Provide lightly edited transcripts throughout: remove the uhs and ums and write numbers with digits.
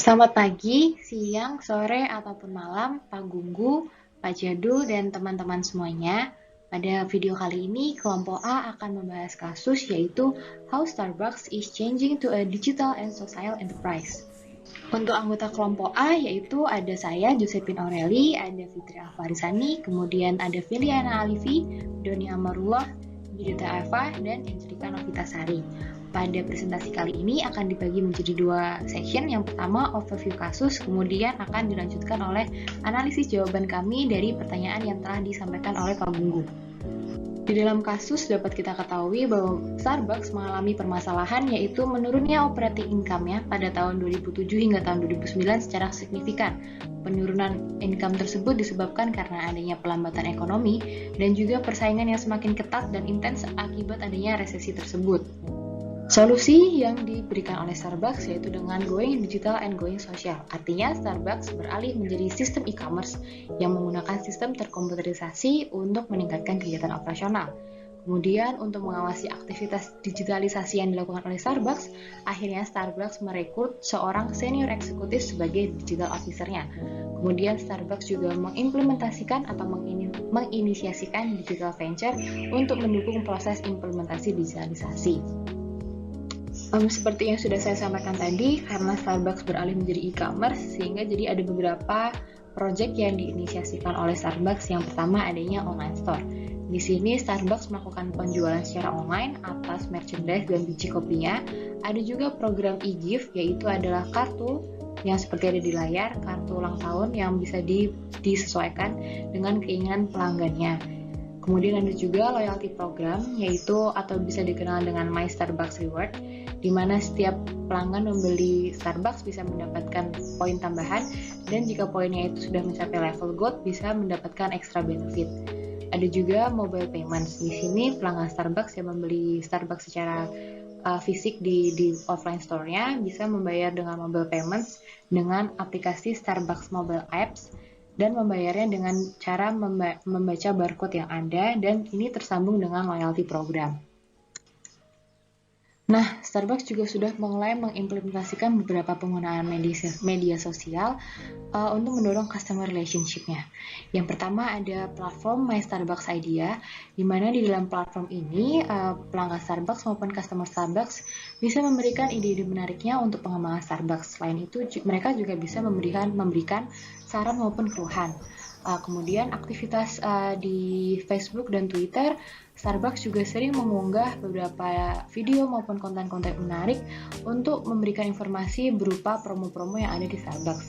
Selamat pagi, siang, sore, ataupun malam, Pak Gunggu, Pak Jadul, dan teman-teman semuanya. Pada video kali ini, kelompok A akan membahas kasus yaitu How Starbucks is Changing to a Digital and Social Enterprise. Untuk anggota kelompok A yaitu ada saya, Josephine Aureli, ada Fitri Alfarisani, kemudian ada Filiana Alifi, Doni Amarullah, Yudita Eva, dan Enrika Novitasari. Pada presentasi kali ini akan dibagi menjadi dua section. Yang pertama overview kasus, kemudian akan dilanjutkan oleh analisis jawaban kami dari pertanyaan yang telah disampaikan oleh Pak Gunggu. Di dalam kasus dapat kita ketahui bahwa Starbucks mengalami permasalahan yaitu menurunnya operating income-nya pada tahun 2007 hingga tahun 2009 secara signifikan. Penurunan income tersebut disebabkan karena adanya pelambatan ekonomi dan juga persaingan yang semakin ketat dan intens akibat adanya resesi tersebut. Solusi yang diberikan oleh Starbucks yaitu dengan going digital and going social. Artinya Starbucks beralih menjadi sistem e-commerce yang menggunakan sistem terkomputerisasi untuk meningkatkan kegiatan operasional. Kemudian untuk mengawasi aktivitas digitalisasi yang dilakukan oleh Starbucks, akhirnya Starbucks merekrut seorang senior eksekutif sebagai digital officer-nya. Kemudian Starbucks juga mengimplementasikan atau menginisiasikan digital venture untuk mendukung proses implementasi digitalisasi. Seperti yang sudah saya sampaikan tadi, karena Starbucks beralih menjadi e-commerce, sehingga jadi ada beberapa project yang diinisiasikan oleh Starbucks. Yang pertama adanya online store. Di sini Starbucks melakukan penjualan secara online atas merchandise dan biji kopinya. Ada juga program e-gift, yaitu adalah kartu yang seperti ada di layar, kartu ulang tahun yang bisa disesuaikan dengan keinginan pelanggannya. Kemudian ada juga loyalty program, yaitu atau bisa dikenal dengan My Starbucks Reward, di mana setiap pelanggan membeli Starbucks bisa mendapatkan poin tambahan, dan jika poinnya itu sudah mencapai level gold bisa mendapatkan extra benefit. Ada juga mobile payments. Di sini pelanggan Starbucks yang membeli Starbucks secara fisik di offline store-nya bisa membayar dengan mobile payments dengan aplikasi Starbucks mobile apps dan membayarnya dengan cara membaca barcode yang ada, dan ini tersambung dengan loyalty program. Nah, Starbucks juga sudah mulai mengimplementasikan beberapa penggunaan media sosial untuk mendorong customer relationship-nya. Yang pertama ada platform My Starbucks Idea, di mana di dalam platform ini pelanggan Starbucks maupun customer Starbucks bisa memberikan ide-ide menariknya untuk pengembangan Starbucks. Selain itu, mereka juga bisa memberikan saran maupun keluhan. Kemudian aktivitas di Facebook dan Twitter, Starbucks juga sering mengunggah beberapa video maupun konten-konten menarik untuk memberikan informasi berupa promo-promo yang ada di Starbucks.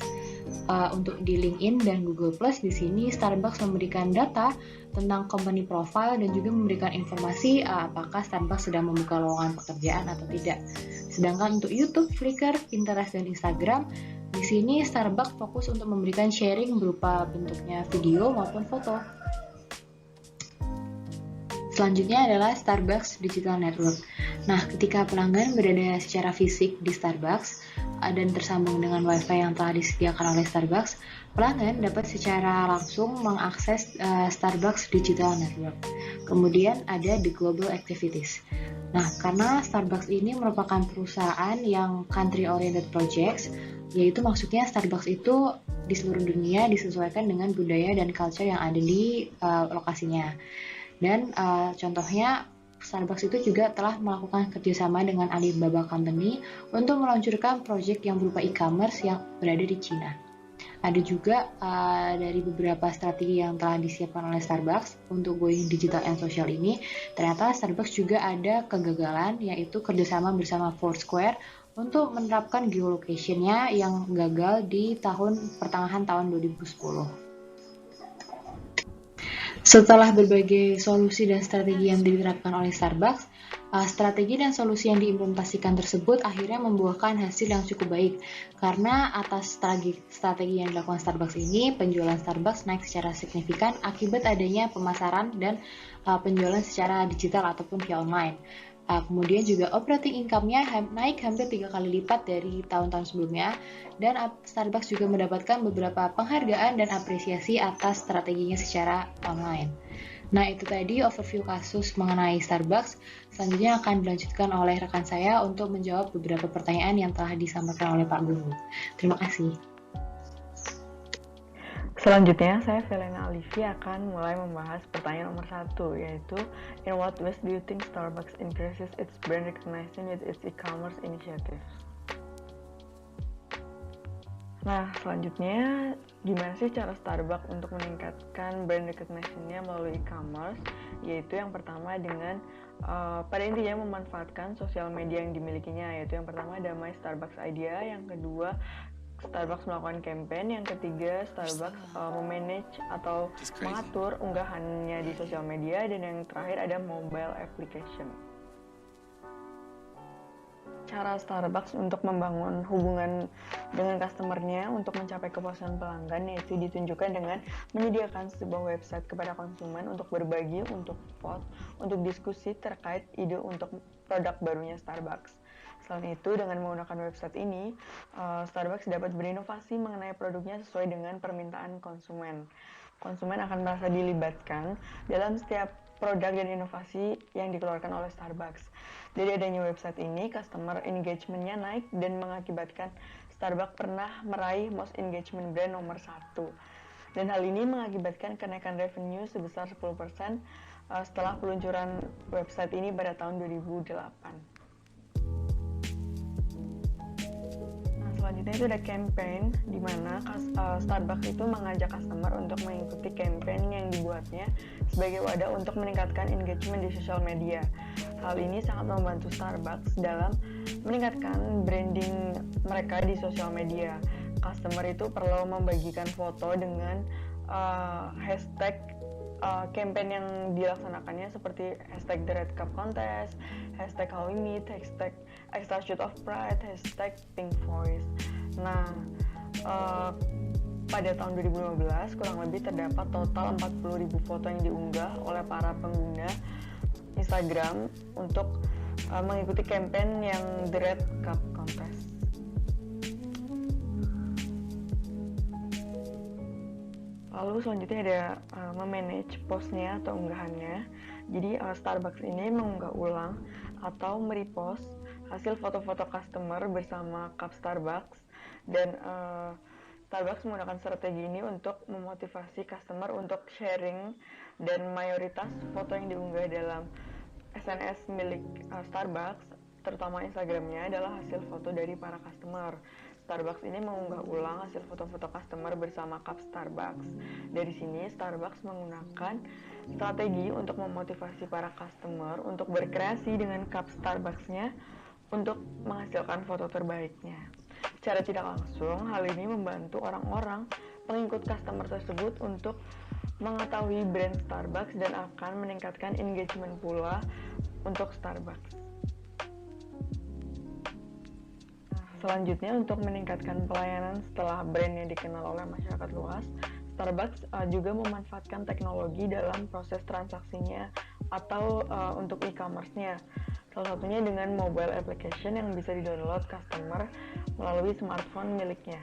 Untuk di LinkedIn dan Google Plus, di sini Starbucks memberikan data tentang company profile dan juga memberikan informasi apakah Starbucks sedang membuka lowongan pekerjaan atau tidak. Sedangkan untuk YouTube, Flickr, Pinterest, dan Instagram, di sini Starbucks fokus untuk memberikan sharing berupa bentuknya video maupun foto. Selanjutnya adalah Starbucks Digital Network. Nah, ketika pelanggan berada secara fisik di Starbucks dan tersambung dengan Wi-Fi yang telah disediakan oleh Starbucks, pelanggan dapat secara langsung mengakses Starbucks Digital Network. Kemudian ada the Global Activities. Nah, karena Starbucks ini merupakan perusahaan yang country-oriented projects, yaitu maksudnya Starbucks itu di seluruh dunia disesuaikan dengan budaya dan culture yang ada di lokasinya. Dan contohnya Starbucks itu juga telah melakukan kerjasama dengan Alibaba Company untuk meluncurkan proyek yang berupa e-commerce yang berada di Cina. Ada juga dari beberapa strategi yang telah disiapkan oleh Starbucks untuk going digital and social ini, ternyata Starbucks juga ada kegagalan, yaitu kerjasama bersama Foursquare untuk menerapkan geolocation-nya yang gagal di pertengahan tahun 2010. Setelah berbagai solusi dan strategi yang diterapkan oleh Starbucks, strategi dan solusi yang diimplementasikan tersebut akhirnya membuahkan hasil yang cukup baik. Karena atas strategi yang dilakukan Starbucks ini, penjualan Starbucks naik secara signifikan akibat adanya pemasaran dan penjualan secara digital ataupun via online. Kemudian juga operating income-nya naik hampir 3 kali lipat dari tahun-tahun sebelumnya, dan Starbucks juga mendapatkan beberapa penghargaan dan apresiasi atas strateginya secara online. Nah, itu tadi overview kasus mengenai Starbucks. Selanjutnya akan dilanjutkan oleh rekan saya untuk menjawab beberapa pertanyaan yang telah disampaikan oleh Pak Guru. Terima kasih. Selanjutnya, saya Velena Alivi akan mulai membahas pertanyaan nomor 1, yaitu in what ways do you think Starbucks increases its brand recognition with its e-commerce initiatives? Nah, selanjutnya, gimana sih cara Starbucks untuk meningkatkan brand recognition-nya melalui e-commerce? Yaitu yang pertama dengan pada intinya memanfaatkan sosial media yang dimilikinya, yaitu yang pertama ada My Starbucks Idea, yang kedua Starbucks melakukan campaign, yang ketiga Starbucks memanage atau mengatur unggahannya di sosial media, dan yang terakhir ada mobile application. Cara Starbucks untuk membangun hubungan dengan customer-nya untuk mencapai kepuasan pelanggan yaitu ditunjukkan dengan menyediakan sebuah website kepada konsumen untuk berbagi, untuk vote, untuk diskusi terkait ide untuk produk barunya Starbucks. Selain itu, dengan menggunakan website ini, Starbucks dapat berinovasi mengenai produknya sesuai dengan permintaan konsumen. Konsumen akan merasa dilibatkan dalam setiap produk dan inovasi yang dikeluarkan oleh Starbucks. Dari adanya website ini, customer engagement-nya naik dan mengakibatkan Starbucks pernah meraih Most Engagement Brand nomor 1. Dan hal ini mengakibatkan kenaikan revenue sebesar 10% setelah peluncuran website ini pada tahun 2008. Selanjutnya itu ada campaign, di mana Starbucks itu mengajak customer untuk mengikuti campaign yang dibuatnya sebagai wadah untuk meningkatkan engagement di sosial media. Hal ini sangat membantu Starbucks dalam meningkatkan branding mereka di sosial media. Customer itu perlu membagikan foto dengan hashtag campaign yang dilaksanakannya seperti hashtag The Red Cup Contest, hashtag How We Meet, hashtag Extra Shoot of Pride, hashtag Pink Voice. Nah, pada tahun 2015 kurang lebih terdapat total 40.000 foto yang diunggah oleh para pengguna Instagram untuk mengikuti campaign yang The Red Cup Contest. Lalu selanjutnya ada memanage postnya atau unggahannya. Jadi Starbucks ini mengunggah ulang atau merepost hasil foto-foto customer bersama cup Starbucks, dan Starbucks menggunakan strategi ini untuk memotivasi customer untuk sharing, dan mayoritas foto yang diunggah dalam SNS milik Starbucks, terutama Instagramnya, adalah hasil foto dari para customer. Starbucks ini mengunggah ulang hasil foto-foto customer bersama cup Starbucks. Dari sini, Starbucks menggunakan strategi untuk memotivasi para customer untuk berkreasi dengan cup Starbucks-nya untuk menghasilkan foto terbaiknya. Secara tidak langsung, hal ini membantu orang-orang pengikut customer tersebut untuk mengetahui brand Starbucks dan akan meningkatkan engagement pula untuk Starbucks. Selanjutnya, untuk meningkatkan pelayanan setelah brandnya dikenal oleh masyarakat luas, Starbucks juga memanfaatkan teknologi dalam proses transaksinya atau untuk e-commerce-nya. Salah satunya dengan mobile application yang bisa di-download customer melalui smartphone miliknya.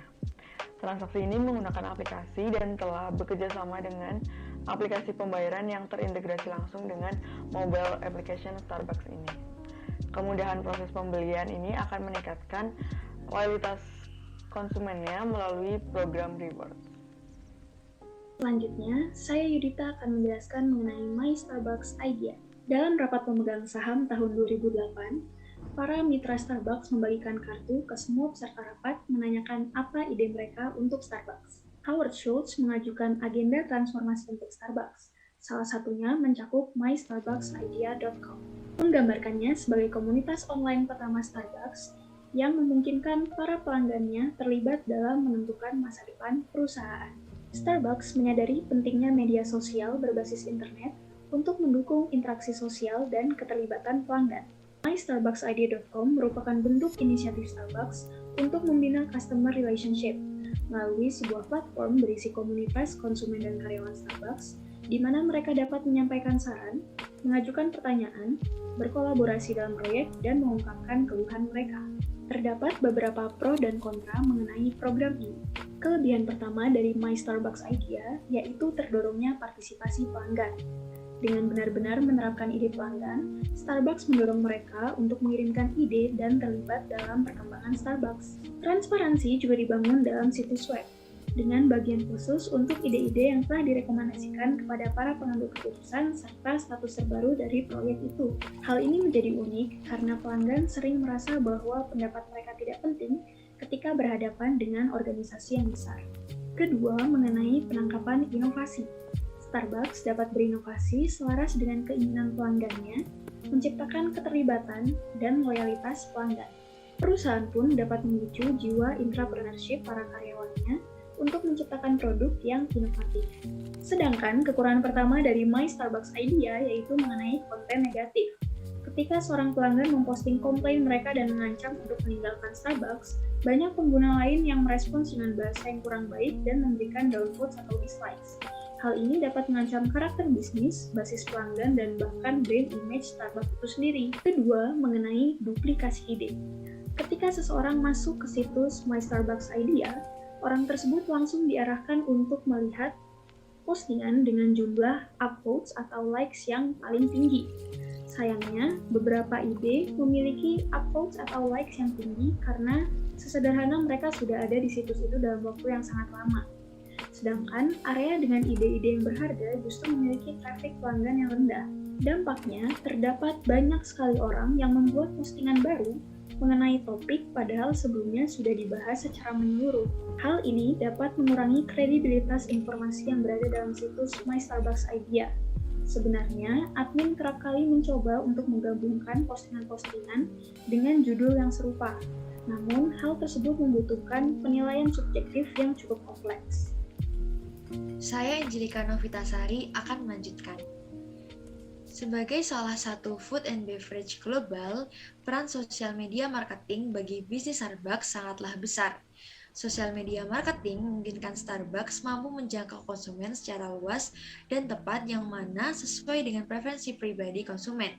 Transaksi ini menggunakan aplikasi dan telah bekerja sama dengan aplikasi pembayaran yang terintegrasi langsung dengan mobile application Starbucks ini. Kemudahan proses pembelian ini akan meningkatkan loyalitas konsumennya melalui program reward. Selanjutnya, saya Yudita akan menjelaskan mengenai My Starbucks Idea. Dalam rapat pemegang saham tahun 2008, para mitra Starbucks membagikan kartu ke semua peserta rapat menanyakan apa ide mereka untuk Starbucks. Howard Schultz mengajukan agenda transformasi untuk Starbucks, salah satunya mencakup mystarbucksidea.com. Menggambarkannya sebagai komunitas online pertama Starbucks yang memungkinkan para pelanggannya terlibat dalam menentukan masa depan perusahaan. Starbucks menyadari pentingnya media sosial berbasis internet untuk mendukung interaksi sosial dan keterlibatan pelanggan. mystarbucksidea.com merupakan bentuk inisiatif Starbucks untuk membina customer relationship melalui sebuah platform berisi komunitas konsumen dan karyawan Starbucks, di mana mereka dapat menyampaikan saran, mengajukan pertanyaan, berkolaborasi dalam proyek, dan mengungkapkan keluhan mereka. Terdapat beberapa pro dan kontra mengenai program ini. Kelebihan pertama dari My Starbucks Idea yaitu terdorongnya partisipasi pelanggan. Dengan benar-benar menerapkan ide pelanggan, Starbucks mendorong mereka untuk mengirimkan ide dan terlibat dalam perkembangan Starbucks. Transparansi juga dibangun dalam situs web, dengan bagian khusus untuk ide-ide yang telah direkomendasikan kepada para pengambil keputusan serta status terbaru dari proyek itu. Hal ini menjadi unik karena pelanggan sering merasa bahwa pendapat mereka tidak penting ketika berhadapan dengan organisasi yang besar. Kedua, mengenai penangkapan inovasi. Starbucks dapat berinovasi selaras dengan keinginan pelanggannya, menciptakan keterlibatan dan loyalitas pelanggan. Perusahaan pun dapat memicu jiwa intrapreneurship para karyawannya untuk menciptakan produk yang inovatif. Sedangkan kekurangan pertama dari My Starbucks Idea yaitu mengenai konten negatif. Ketika seorang pelanggan memposting komplain mereka dan mengancam untuk meninggalkan Starbucks, banyak pengguna lain yang merespons dengan bahasa yang kurang baik dan memberikan downvotes atau dislikes. Hal ini dapat mengancam karakter bisnis, basis pelanggan, dan bahkan brand image Starbucks itu sendiri. Kedua, mengenai duplikasi ide. Ketika seseorang masuk ke situs My Starbucks Idea, orang tersebut langsung diarahkan untuk melihat postingan dengan jumlah upvotes atau likes yang paling tinggi. Sayangnya, beberapa ide memiliki upvotes atau likes yang tinggi karena sesederhana mereka sudah ada di situs itu dalam waktu yang sangat lama. Sedangkan area dengan ide-ide yang berharga justru memiliki traffic pelanggan yang rendah. Dampaknya, terdapat banyak sekali orang yang membuat postingan baru mengenai topik padahal sebelumnya sudah dibahas secara menyeluruh. Hal ini dapat mengurangi kredibilitas informasi yang berada dalam situs My Starbucks Idea. Sebenarnya, admin kerap kali mencoba untuk menggabungkan postingan-postingan dengan judul yang serupa. Namun, hal tersebut membutuhkan penilaian subjektif yang cukup kompleks. Saya Angelika Novitasari akan melanjutkan. Sebagai salah satu food and beverage global, peran sosial media marketing bagi bisnis Starbucks sangatlah besar. Sosial media marketing memungkinkan Starbucks mampu menjangkau konsumen secara luas dan tepat yang mana sesuai dengan preferensi pribadi konsumen.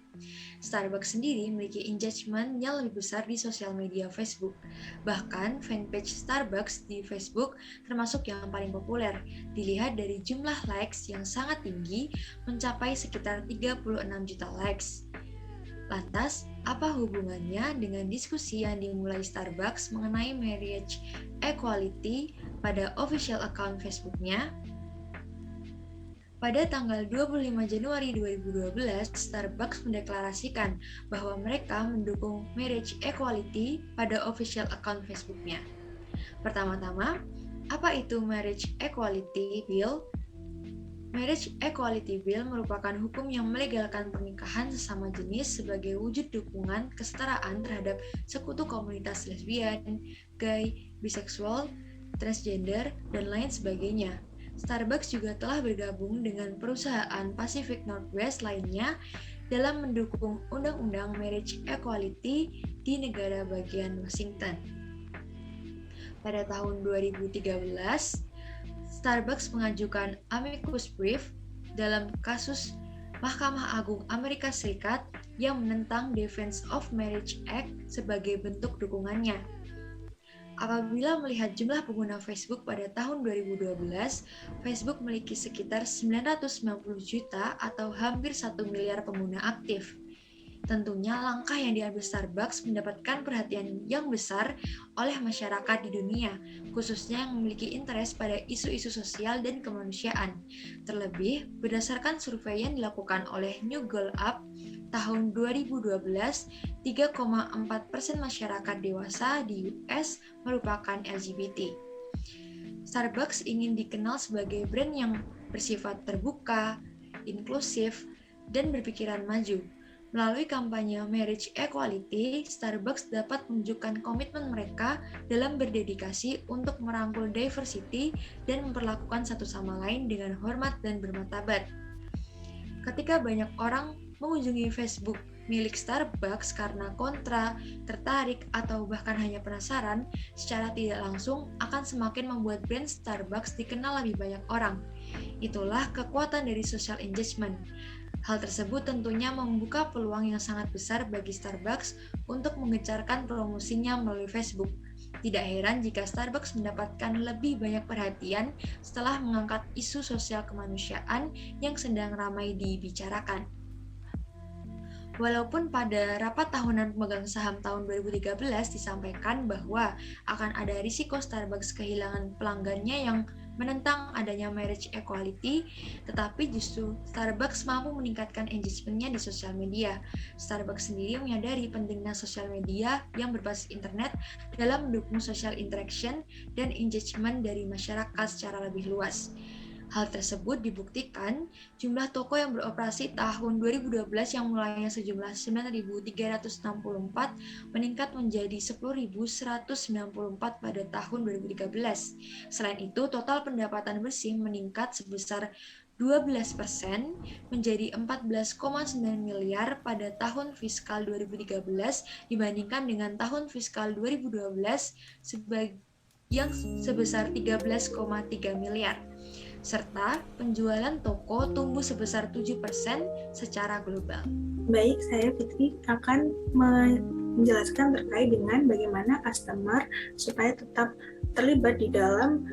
Starbucks sendiri memiliki engagement yang lebih besar di sosial media Facebook. Bahkan fanpage Starbucks di Facebook termasuk yang paling populer, dilihat dari jumlah likes yang sangat tinggi mencapai sekitar 36 juta likes. Lantas, apa hubungannya dengan diskusi yang dimulai Starbucks mengenai marriage equality pada official account Facebook-nya? Pada tanggal 25 Januari 2012, Starbucks mendeklarasikan bahwa mereka mendukung marriage equality pada official account Facebook-nya. Pertama-tama, apa itu marriage equality bill? Marriage Equality Bill merupakan hukum yang melegalkan pernikahan sesama jenis sebagai wujud dukungan kesetaraan terhadap sekutu komunitas lesbian, gay, biseksual, transgender, dan lain sebagainya. Starbucks juga telah bergabung dengan perusahaan Pacific Northwest lainnya dalam mendukung Undang-Undang Marriage Equality di negara bagian Washington. Pada tahun 2013, Starbucks mengajukan amicus brief dalam kasus Mahkamah Agung Amerika Serikat yang menentang Defense of Marriage Act sebagai bentuk dukungannya. Apabila melihat jumlah pengguna Facebook pada tahun 2012, Facebook memiliki sekitar 990 juta atau hampir 1 miliar pengguna aktif. Tentunya langkah yang diambil Starbucks mendapatkan perhatian yang besar oleh masyarakat di dunia, khususnya yang memiliki interest pada isu-isu sosial dan kemanusiaan. Terlebih, berdasarkan survei yang dilakukan oleh New Girl Up tahun 2012, 3,4% masyarakat dewasa di US merupakan LGBT. Starbucks ingin dikenal sebagai brand yang bersifat terbuka, inklusif, dan berpikiran maju. Melalui kampanye Marriage Equality, Starbucks dapat menunjukkan komitmen mereka dalam berdedikasi untuk merangkul diversity dan memperlakukan satu sama lain dengan hormat dan bermartabat. Ketika banyak orang mengunjungi Facebook milik Starbucks karena kontra, tertarik, atau bahkan hanya penasaran, secara tidak langsung akan semakin membuat brand Starbucks dikenal lebih banyak orang. Itulah kekuatan dari social engagement. Hal tersebut tentunya membuka peluang yang sangat besar bagi Starbucks untuk mengejarkan promosinya melalui Facebook. Tidak heran jika Starbucks mendapatkan lebih banyak perhatian setelah mengangkat isu sosial kemanusiaan yang sedang ramai dibicarakan. Walaupun pada rapat tahunan pemegang saham tahun 2013 disampaikan bahwa akan ada risiko Starbucks kehilangan pelanggannya yang menentang adanya marriage equality, tetapi justru Starbucks mampu meningkatkan engagement-nya di sosial media. Starbucks sendiri menyadari pentingnya sosial media yang berbasis internet dalam mendukung social interaction dan engagement dari masyarakat secara lebih luas. Hal tersebut dibuktikan jumlah toko yang beroperasi tahun 2012 yang mulainya sejumlah 9.364 meningkat menjadi 10.194 pada tahun 2013. Selain itu, total pendapatan bersih meningkat sebesar 12% menjadi 14,9 miliar pada tahun fiskal 2013 dibandingkan dengan tahun fiskal 2012 yang sebesar 13,3 miliar. Serta penjualan toko tumbuh sebesar 7% secara global. Baik, saya Fitri akan menjelaskan terkait dengan bagaimana customer supaya tetap terlibat di dalam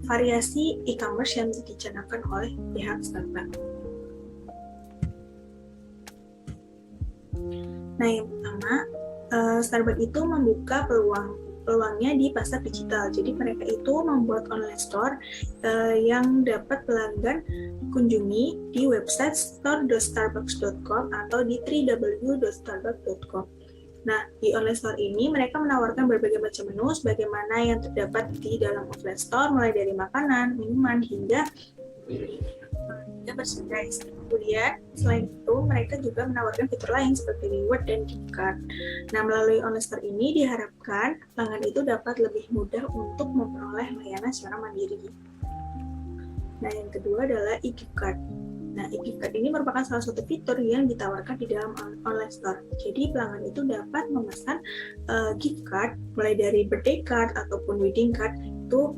variasi e-commerce yang dicanangkan oleh pihak Starbucks. Nah, yang pertama, Starbucks itu membuka peluangnya di pasar digital. Jadi mereka itu membuat online store yang dapat pelanggan kunjungi di website store.starbucks.com atau di www.starbucks.com. Nah, di online store ini mereka menawarkan berbagai macam menu sebagaimana yang terdapat di dalam offline store, mulai dari makanan, minuman, hingga merchandise. Kemudian, selain itu, mereka juga menawarkan fitur lain seperti reward dan gift card. Nah, melalui online store ini diharapkan pelanggan itu dapat lebih mudah untuk memperoleh layanan secara mandiri. Nah, yang kedua adalah e-gift card. Nah, e-gift card ini merupakan salah satu fitur yang ditawarkan di dalam online store. Jadi, pelanggan itu dapat memesan gift card, mulai dari birthday card ataupun wedding card, itu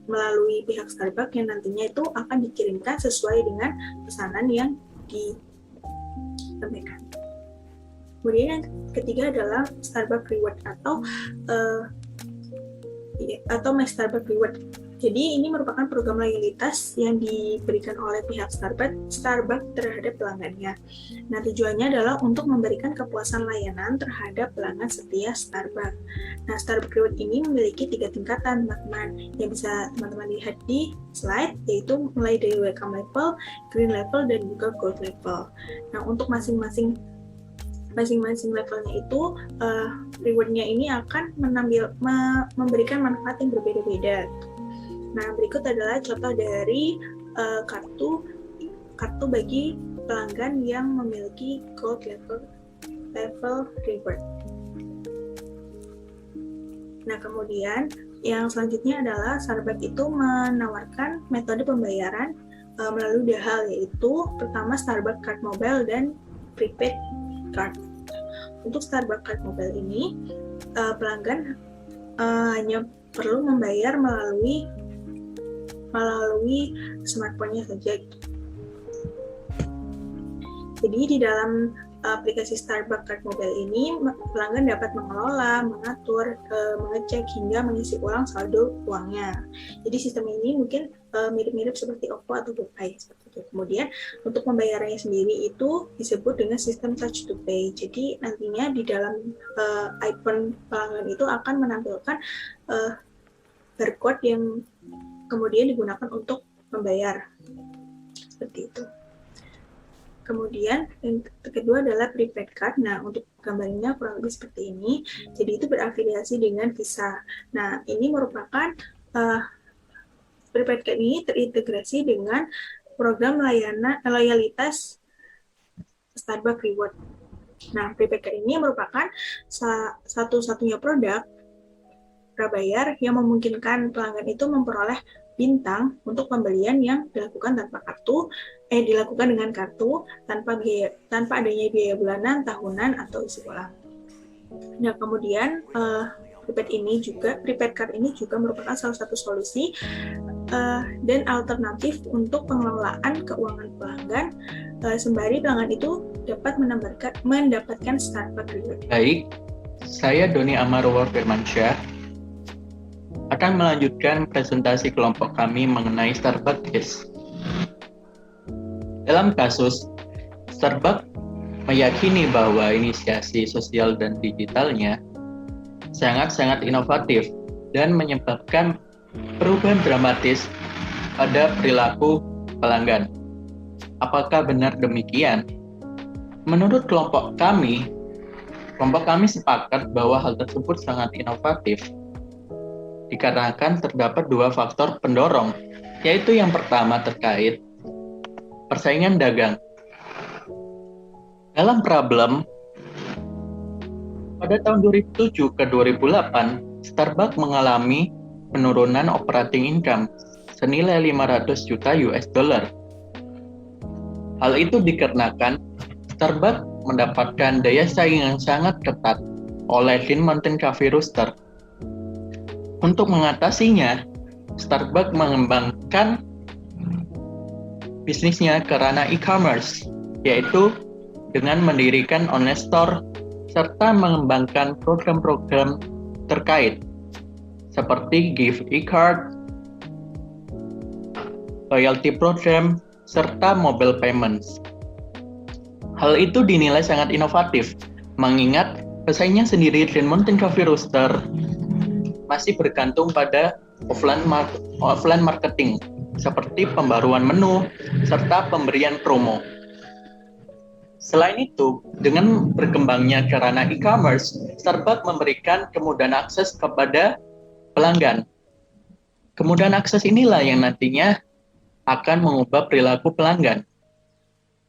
melalui pihak Starbucks yang nantinya itu akan dikirimkan sesuai dengan pesanan yang disampaikan. Kemudian yang ketiga adalah Starbucks Reward atau My Starbucks Reward. Jadi ini merupakan program loyalitas yang diberikan oleh pihak Starbucks terhadap pelanggannya. Nah, tujuannya adalah untuk memberikan kepuasan layanan terhadap pelanggan setia Starbucks. Nah, Starbucks Reward ini memiliki 3 tingkatan, teman-teman, yang bisa teman-teman lihat di slide, yaitu mulai dari welcome level, green level, dan juga gold level. Nah, untuk masing-masing levelnya itu rewardnya ini akan memberikan manfaat yang berbeda-beda. Nah, berikut adalah contoh dari kartu bagi pelanggan yang memiliki gold level reward. Nah, kemudian yang selanjutnya adalah Starbucks itu menawarkan metode pembayaran melalui 2 hal, yaitu pertama Starbucks Card Mobile dan Prepaid Card. Untuk Starbucks Card Mobile ini, pelanggan hanya perlu membayar melalui smartphone-nya saja. Jadi di dalam aplikasi Starbucks Card Mobile ini, pelanggan dapat mengelola, mengatur, mengecek hingga mengisi ulang saldo uangnya. Jadi sistem ini mungkin mirip-mirip seperti OVO atau GoPay seperti itu. Kemudian untuk pembayarannya sendiri itu disebut dengan sistem Touch to Pay. Jadi nantinya di dalam icon pelanggan itu akan menampilkan barcode yang kemudian digunakan untuk membayar. Seperti itu. Kemudian yang kedua adalah prepaid card. Nah, untuk gambarnya kurang lebih seperti ini. Jadi itu berafiliasi dengan Visa. Nah, ini merupakan prepaid card ini terintegrasi dengan program loyalitas Starbucks Reward. Nah, prepaid card ini merupakan satu-satunya produk prabayar yang memungkinkan pelanggan itu memperoleh bintang untuk pembelian yang dilakukan dengan kartu tanpa adanya biaya bulanan, tahunan, atau isi ulang. Nah, kemudian prepaid card ini juga merupakan salah satu solusi dan alternatif untuk pengelolaan keuangan pelanggan sembari pelanggan itu dapat mendapatkan Starbucks Reward. Baik, Saya Doni Amarwa Firmansyah akan melanjutkan presentasi kelompok kami mengenai Starbucks. Dalam kasus, Starbucks meyakini bahwa inisiasi sosial dan digitalnya sangat-sangat inovatif dan menyebabkan perubahan dramatis pada perilaku pelanggan. Apakah benar demikian? Menurut kelompok kami sepakat bahwa hal tersebut sangat inovatif dikarenakan terdapat dua faktor pendorong, yaitu yang pertama terkait persaingan dagang. Dalam problem, pada tahun 2007 ke 2008, Starbucks mengalami penurunan operating income senilai 500 juta US dollar. Hal itu dikarenakan Starbucks mendapatkan daya saing yang sangat ketat oleh Green Mountain Coffee Roaster. Untuk mengatasinya, Starbucks mengembangkan bisnisnya ke ranah e-commerce, yaitu dengan mendirikan online store serta mengembangkan program-program terkait seperti gift e-card, loyalty program, serta mobile payments. Hal itu dinilai sangat inovatif, mengingat pesaingnya sendiri Green Mountain Coffee Roaster masih bergantung pada offline marketing seperti pembaruan menu serta pemberian promo. Selain itu, dengan berkembangnya ke ranah e-commerce, Starbucks memberikan kemudahan akses kepada pelanggan. Kemudahan akses inilah yang nantinya akan mengubah perilaku pelanggan.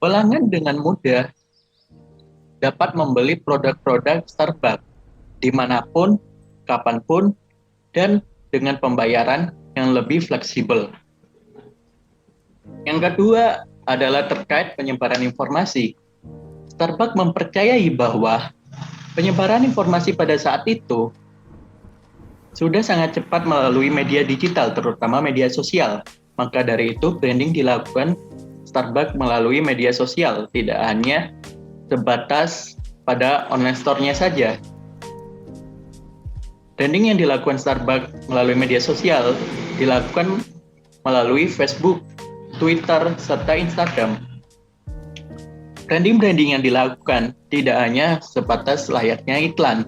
Pelanggan dengan mudah dapat membeli produk-produk Starbucks dimanapun, kapanpun, dan dengan pembayaran yang lebih fleksibel. Yang kedua adalah terkait penyebaran informasi. Starbucks mempercayai bahwa penyebaran informasi pada saat itu sudah sangat cepat melalui media digital, terutama media sosial. Maka dari itu, branding dilakukan Starbucks melalui media sosial, tidak hanya sebatas pada online store-nya saja. Branding yang dilakukan Starbucks melalui media sosial dilakukan melalui Facebook, Twitter, serta Instagram. Branding yang dilakukan tidak hanya sebatas layaknya iklan,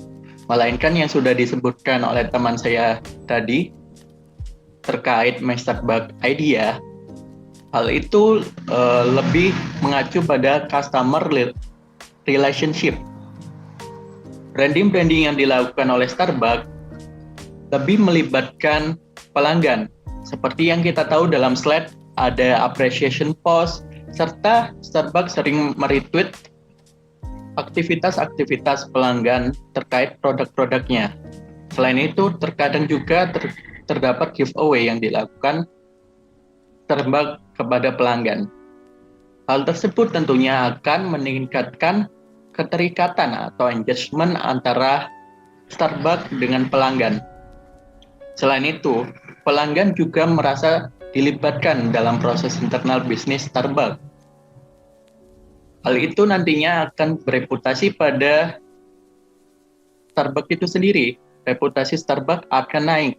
melainkan yang sudah disebutkan oleh teman saya tadi terkait My Starbucks Idea. Hal itu lebih mengacu pada customer relationship. Branding yang dilakukan oleh Starbucks lebih melibatkan pelanggan. Seperti yang kita tahu dalam slide, ada appreciation post, serta Starbucks sering meretweet aktivitas-aktivitas pelanggan terkait produk-produknya. Selain itu, terkadang juga terdapat giveaway yang dilakukan Starbucks kepada pelanggan. Hal tersebut tentunya akan meningkatkan keterikatan atau engagement antara Starbucks dengan pelanggan. Selain itu, pelanggan juga merasa dilibatkan dalam proses internal bisnis Starbucks. Hal itu nantinya akan bereputasi pada Starbucks itu sendiri. Reputasi Starbucks akan naik.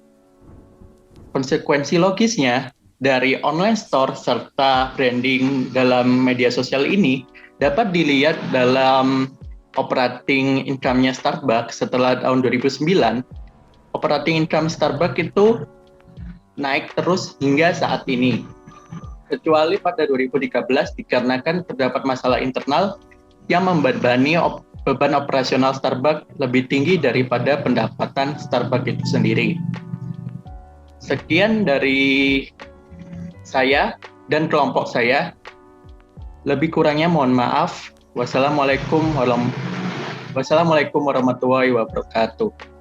Konsekuensi logisnya, dari online store serta branding dalam media sosial ini dapat dilihat dalam operating income-nya Starbucks setelah tahun 2009. Operating income Starbucks itu naik terus hingga saat ini. Kecuali pada 2013 dikarenakan terdapat masalah internal yang membebani beban operasional Starbucks lebih tinggi daripada pendapatan Starbucks itu sendiri. Sekian dari saya dan kelompok saya. Lebih kurangnya mohon maaf. Wassalamualaikum warahmatullahi wabarakatuh.